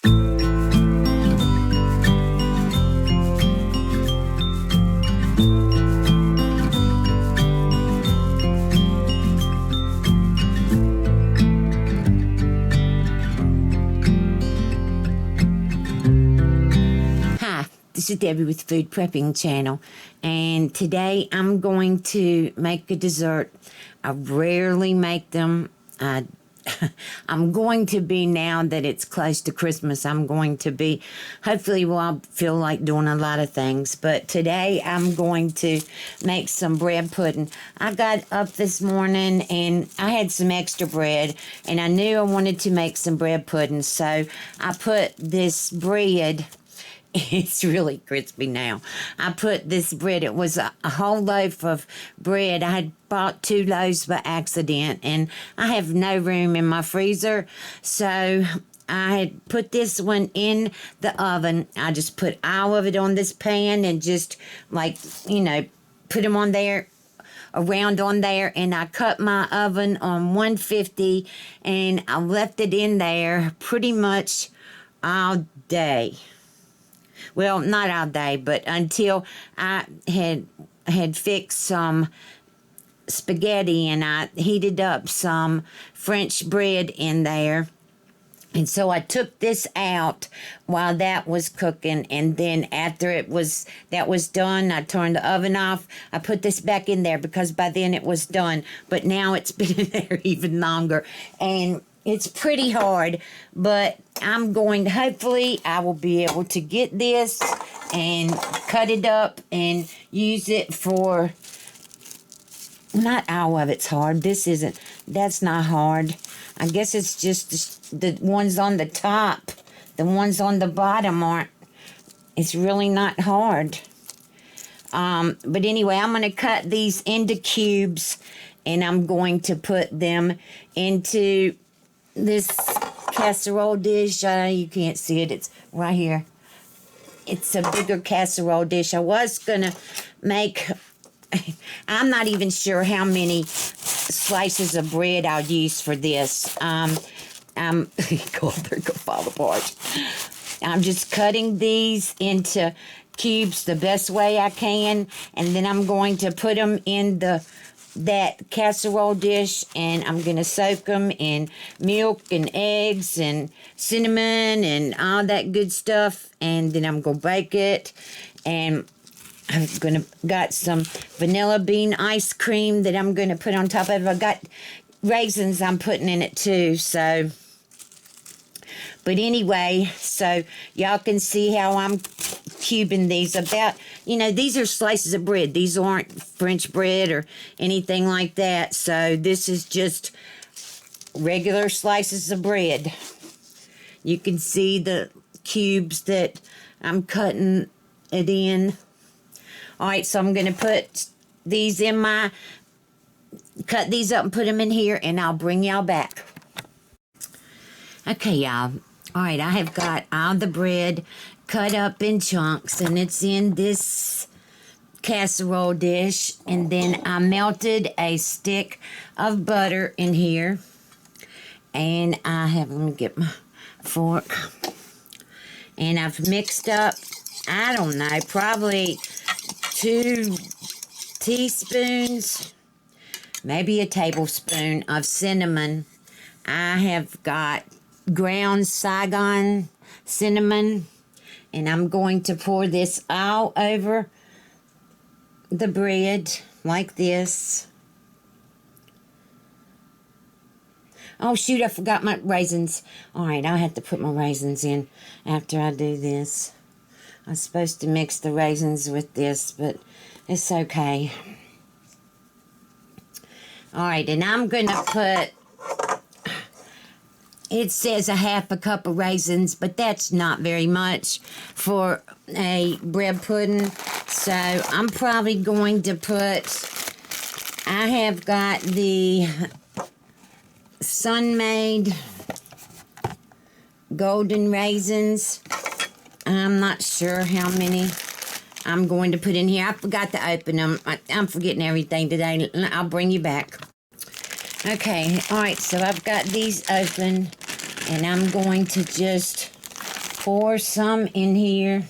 This is Debbie with Food Prepping Channel, and today I'm going to make a dessert. I rarely make them. I'm going to be, now that it's close to Christmas, I'm going to be, hopefully I'll feel like doing a lot of things, but today I'm going to make some bread pudding. I got up this morning and I had some extra bread, and I knew I wanted to make some bread pudding, so I put this bread. It's really crispy now. I put this bread, it was a whole loaf of bread. I had bought 2 loaves by accident, and I have no room in my freezer, so I had put this one in the oven. I just put all of it on this pan and just, like, you know, put them on there, around on there, and I cut my oven on 150, and I left it in there pretty much all day. Well, not all day, but until I had fixed some spaghetti, and I heated up some French bread in there. And so I took this out while that was cooking, and then after that was done, I turned the oven off. I put this back in there because by then it was done, but now it's been in there even longer, and it's pretty hard, but I'm going to, hopefully I will be able to get this and cut it up and use it for, not all of it's hard. That's not hard. I guess it's just the ones on the top. The ones on the bottom aren't, it's really not hard. But anyway, I'm going to cut these into cubes, and I'm going to put them into this casserole dish. You can't see it, it's right here. It's a bigger casserole dish. I was gonna make, I'm not even sure how many slices of bread I'll use for this. God, they're gonna fall apart. I'm just cutting these into cubes the best way I can, and then I'm going to put them in that casserole dish, and I'm going to soak them in milk and eggs and cinnamon and all that good stuff, and then I'm going to bake it, and I'm going to got some vanilla bean ice cream that I'm going to put on top of it. I got raisins I'm putting in it too, so, but anyway, so y'all can see how I'm cubing these. About, you know, these are slices of bread. These aren't French bread or anything like that. So this is just regular slices of bread. You can see the cubes that I'm cutting it in. All right, so I'm going to put these in cut these up and put them in here, and I'll bring y'all back. Okay, y'all. All right, I have got all the bread cut up in chunks, and it's in this casserole dish, and then I melted a stick of butter in here, and let me get my fork, and I've mixed up, I don't know, probably 2 teaspoons, maybe a tablespoon of cinnamon. I have got ground Saigon cinnamon, and I'm going to pour this all over the bread like this. Oh, shoot, I forgot my raisins. All right, I'll have to put my raisins in after I do this. I'm supposed to mix the raisins with this, but it's okay. All right, and I'm going to put, it says a half a cup of raisins, but that's not very much for a bread pudding. So I'm probably going to put, I have got the Sun-Made golden raisins. I'm not sure how many I'm going to put in here. I forgot to open them. I'm forgetting everything today. I'll bring you back. Okay, all right, so I've got these open, and I'm going to just pour some in here.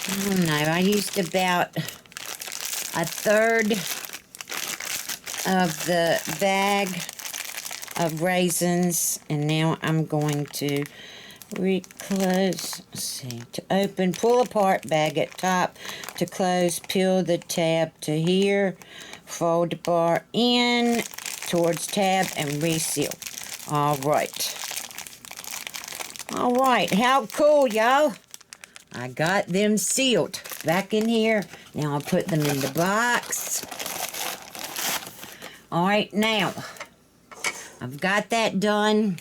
I don't know, I used about a third of the bag of raisins, and now I'm going to reclose, let's see, to open, pull apart bag at top, to close, peel the tab to here, fold the bar in towards tab and reseal. All right, how cool, y'all. I got them sealed back in here. Now I'll put them in the box. All right, now I've got that done.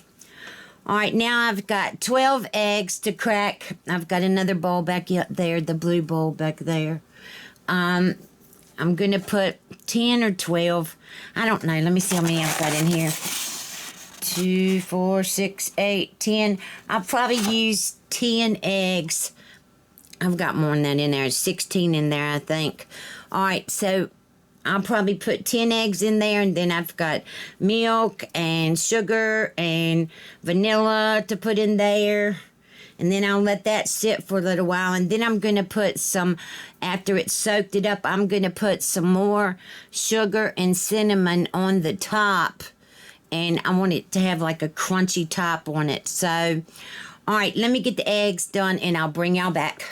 All right, now I've got 12 eggs to crack. I've got another bowl back up there, the blue bowl back there. I'm going to put 10 or 12. I don't know. Let me see how many I've got in here. 2, 4, 6, 8, 10. I'll probably use 10 eggs. I've got more than that in there. 16 in there, I think. All right, so I'll probably put 10 eggs in there, and then I've got milk and sugar and vanilla to put in there. And then I'll let that sit for a little while, and then I'm going to put some, after it's soaked it up, I'm going to put some more sugar and cinnamon on the top. And I want it to have like a crunchy top on it. So, all right, let me get the eggs done, and I'll bring y'all back.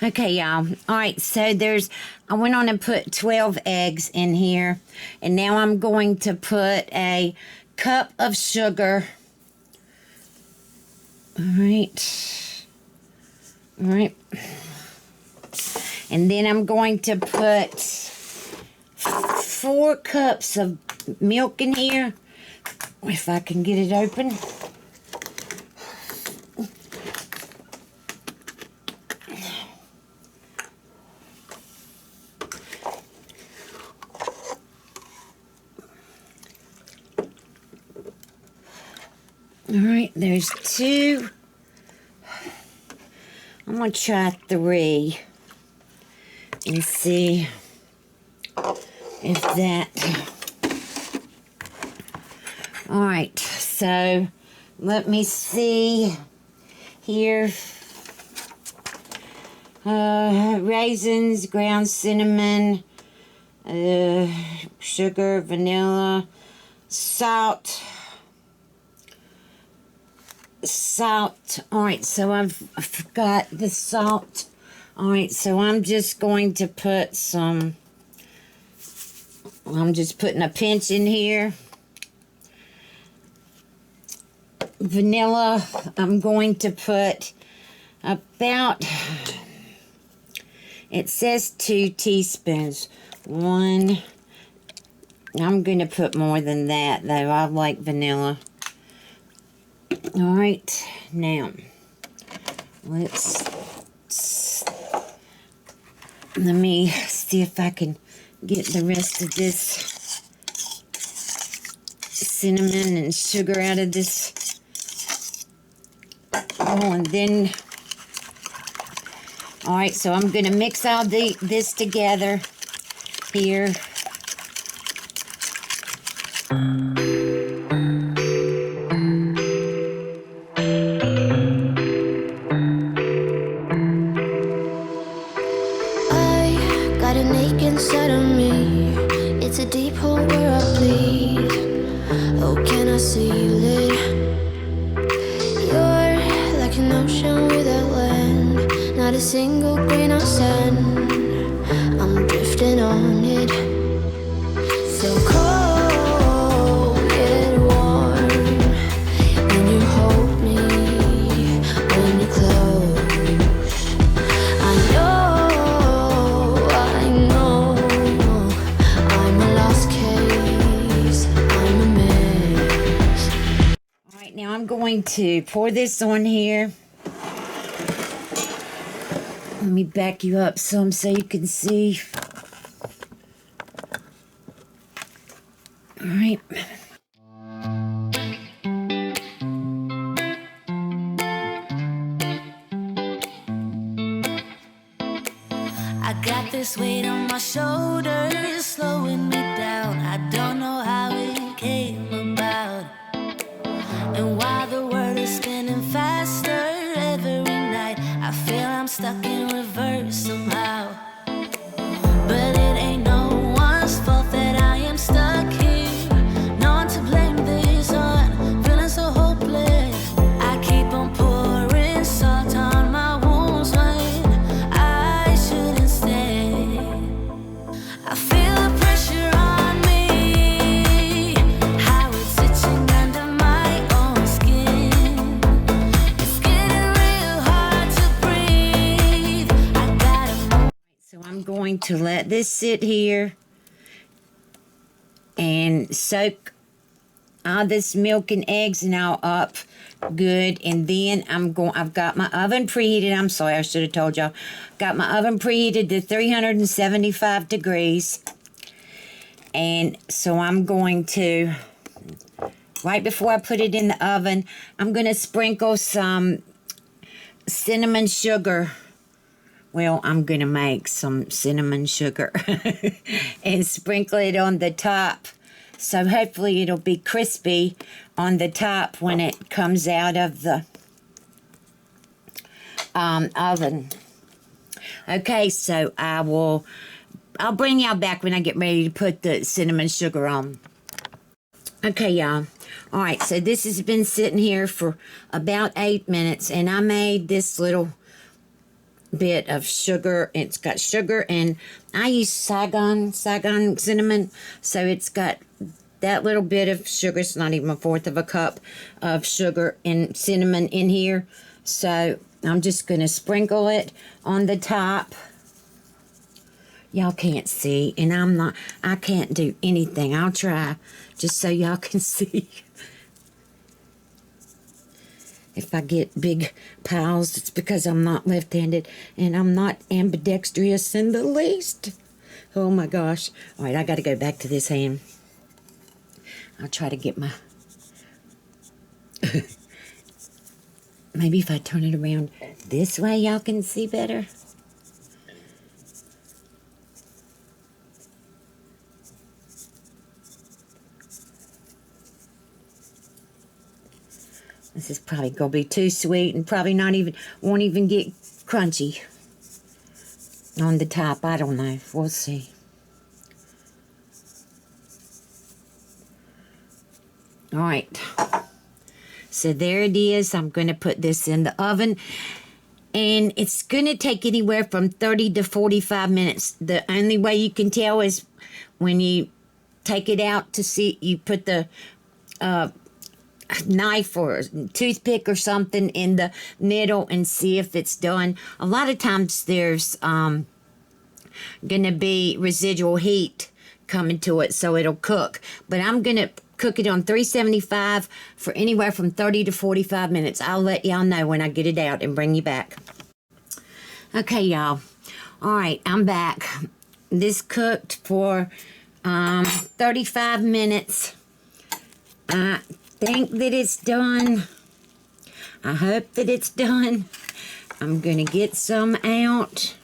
Okay, y'all. All right, so I went on and put 12 eggs in here. And now I'm going to put a cup of sugar. All right. All right. And then I'm going to put 4 cups of milk in here. If I can get it open. All right, there's 2. I'm going to try 3 and see if that... All right, so let me see here. Raisins, ground cinnamon, sugar, vanilla, salt. All right, so I forgot the salt. All right, so I'm just going to put some, I'm just putting a pinch in here. Vanilla, I'm going to put about, it says 2 teaspoons. 1, I'm going to put more than that, though. I like vanilla. All right, now let me see if I can get the rest of this cinnamon and sugar out of this. Oh, and then, all right, so I'm going to mix all this together here. Inside of me, it's a deep hole where I bleed. Oh, can I seal it? You're like an ocean without land, not a single grain of sand. I'm drifting on it, so cold yet warm. When you hold me, when you close, I know. Now I'm going to pour this on here. Let me back you up some so you can see. All right. I got this weight on my shoulders, slowing me down. I don't know how it came about. And while the world is spinning faster every night, I feel I'm stuck in reverse somehow. But it ain't no one's fault that I am stuck here. No one to blame this on, feeling so hopeless. I keep on pouring salt on my wounds when I shouldn't stay. I feel the pressure on me, how it's itching under my own skin. It's getting real hard to breathe. I gotta move. So I'm going to let this sit here and soak all this milk and eggs now up good, and then I've got my oven preheated. I'm sorry, I should have told y'all. Got my oven preheated to 375 degrees. And so I'm going to, right before I put it in the oven, I'm going to sprinkle some cinnamon sugar. Well, I'm going to make some cinnamon sugar and sprinkle it on the top. So hopefully it'll be crispy on the top when it comes out of the oven. Okay, so I'll bring y'all back when I get ready to put the cinnamon sugar on. Okay, y'all. All right, so this has been sitting here for about 8 minutes, and I made this little bit of sugar. It's got sugar, and I use Saigon cinnamon, so it's got that little bit of sugar. It's not even 1/4 of a cup of sugar and cinnamon in here. So I'm just going to sprinkle it on the top. Y'all can't see, and I can't do anything. I'll try just so y'all can see. If I get big piles, it's because I'm not left-handed, and I'm not ambidextrous in the least. Oh my gosh. All right, I got to go back to this hand. I'll try to get my... Maybe if I turn it around this way, y'all can see better. This is probably going to be too sweet and probably won't even get crunchy on the top. I don't know. We'll see. All right. So there it is. I'm going to put this in the oven. And it's going to take anywhere from 30 to 45 minutes. The only way you can tell is when you take it out to see, you put the knife or toothpick or something in the middle and see if it's done. A lot of times there's going to be residual heat coming to it, so it'll cook. But I'm going to cook it on 375 for anywhere from 30 to 45 minutes. I'll let y'all know when I get it out and bring you back. Okay, y'all. All right, I'm back. This cooked for 35 minutes. I think that it's done. I hope that it's done. I'm going to get some out.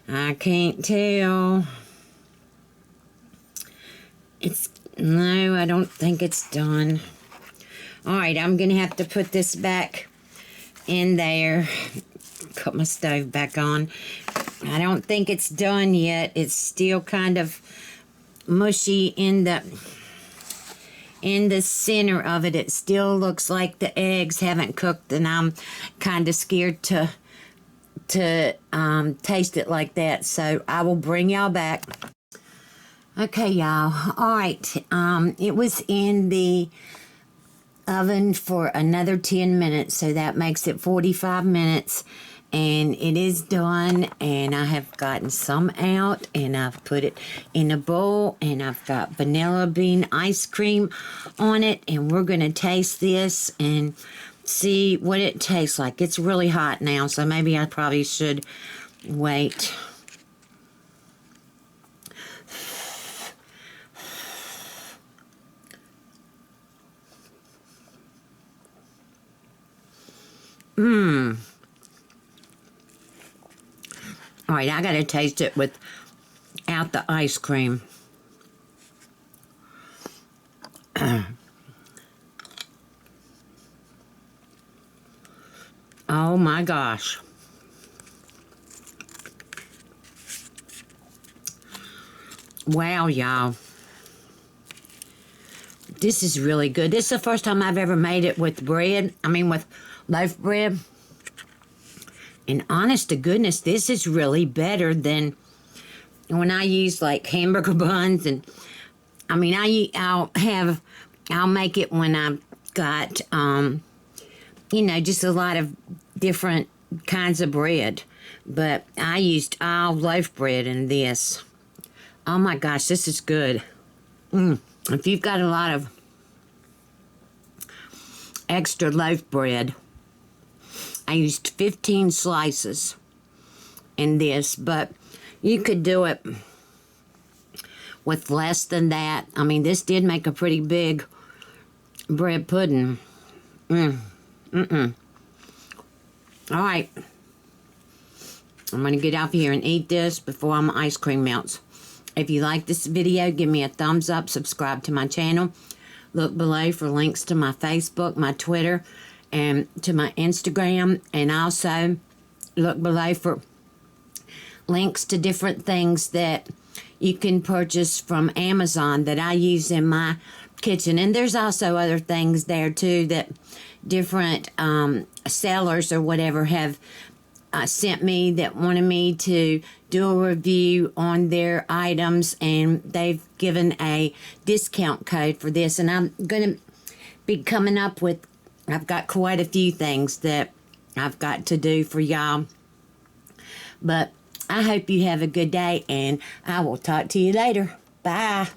I can't tell. No, I don't think it's done. All right, I'm going to have to put this back in there. Put my stove back on. I don't think it's done yet. It's still kind of mushy in the center of it. It still looks like the eggs haven't cooked, and I'm kind of scared to taste it like that. So I will bring y'all back. Okay, y'all. All right. It was in the oven for another 10 minutes, so that makes it 45 minutes, and it is done. And I have gotten some out, and I've put it in a bowl, and I've got vanilla bean ice cream on it, and we're gonna taste this and see what it tastes like. It's really hot now, so maybe I probably should wait. All right, I got to taste it without the ice cream. Oh my gosh. Wow, y'all. This is really good. This is the first time I've ever made it with bread. I mean, with loaf bread. And honest to goodness, this is really better than when I use like hamburger buns. And I mean, I'll make it when I've got, you know, just a lot of different kinds of bread. But I used all loaf bread in this. Oh my gosh, this is good. If you've got a lot of extra loaf bread, I used 15 slices in this, but you could do it with less than that. I mean, this did make a pretty big bread pudding. All right. I'm going to get out here and eat this before my ice cream melts. If you like this video, give me a thumbs up, subscribe to my channel. Look below for links to my Facebook, my Twitter, and to my Instagram. And also look below for links to different things that you can purchase from Amazon that I use in my kitchen. And there's also other things there too that different sellers or whatever have sent me that wanted me to do a review on their items, and they've given a discount code for this. And I'm going to be coming up with, I've got quite a few things that I've got to do for y'all. But I hope you have a good day, and I will talk to you later. Bye.